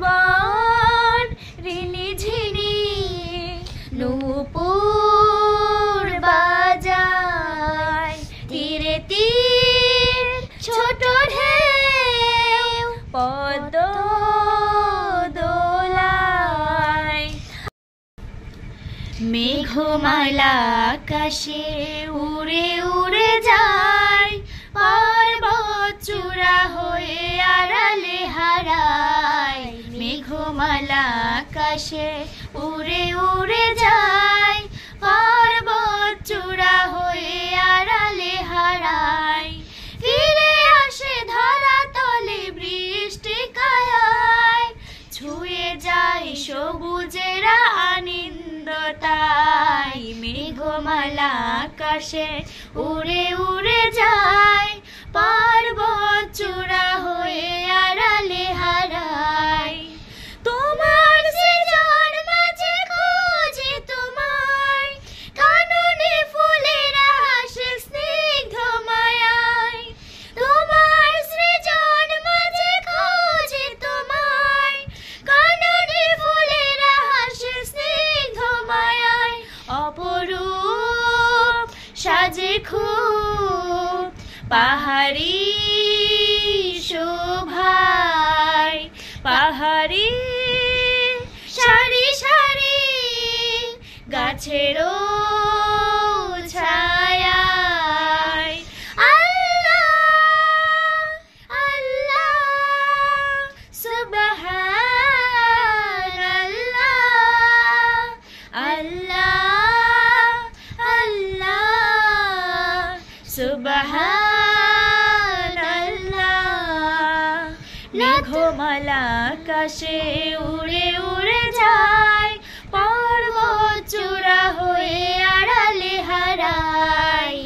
বন রিনি ঝিনি নূপুর বাজায়, তীরে তীর ছোট ঢেউ পদ্ম দোলায়। মেঘমালা আকাশে উড়ে উড়ে যায়, পর্বত চূড়া হয়ে আড়ালে হারায়। মেঘমালা আকাশে উড়ে উড়ে যায়, পর্বত চূড়া হয়ে আড়ালে হারায়। ফিরে আসে ধরা তলে বৃষ্টি কায়ায়, ছুঁয়ে যায় সবুজেরা আনন্দতায়। মেঘমালা আকাশে উড়ে উড়ে যায়, পর্বত চূড়া হয়ে আড়ালে হারায়। তোমার সৃজন মাঝে খোঁজে তোমায়, কাননে ফুলেরা হাসে স্নিগ্ধ মায়ায়। তোমার সৃজন মাঝে খোঁজে তোমায়, কাননে ফুলেরা হাসে স্নিগ্ধ মায়ায়। অপরূপ সাজে খুব পাহাড়ি শোভায়, পাহাড়ি সারি সারি গাছেরও ছায়ায়। আল্লাহ আল্লাহ সুবহানাল্লাহ, আল্লাহ আল্লাহ সুবহানাল্লাহ। মেঘমালা আকাশে উড়ে উড়ে যায়, পর্বত চূড়া হয়ে আড়ালে হারায়।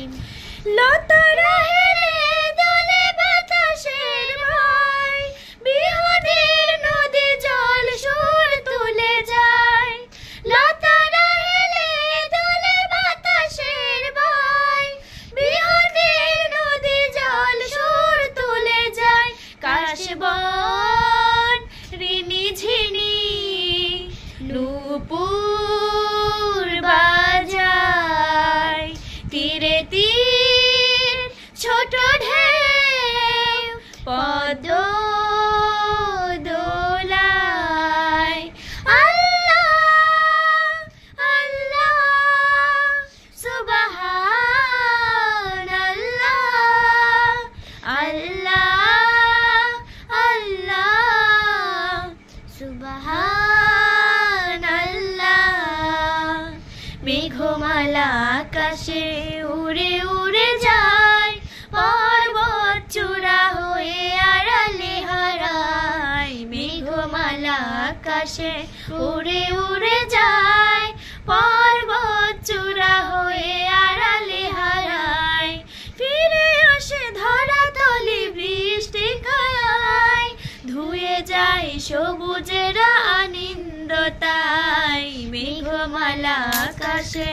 লতারা হেলে দোলে বাতাসের ভয়, বিহনের নদী জল সুর তুলে যায়। লতারা হেলে দোলে বাতাসের ভয়, বিহনের নদী জল সুর তুলে যায়। কাশবন রিনি ঝিনি নূপুর বাজায়, তীরে তীর ছোট ঢেউ পদ্ম দোলায়। আল্লাহ আল্লাহ সুবহানাল্লাহ, আল্লাহ আল্লাহ সুবহানাল্লাহ। মেঘমালা আকাশে উড়ে উড়ে যায়, পর্বত চূড়া হয়ে আড়ালে হারায়। মেঘমালা আকাশে উড়ে উড়ে যায়, পর্বত চূড়া হয়ে আড়ালে হারায়। ফিরে আসে ধরা তলে বৃষ্টি কায়ায়, ধুয়ে যায় সবুজেরা আনন্দতায়। মেঘমালা আকাশে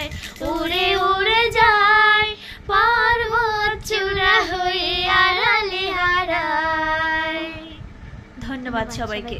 উড়ে উড়ে যায়, পর্বত চূড়া হয়ে আড়ালে হারায়। ধন্যবাদ সবাইকে।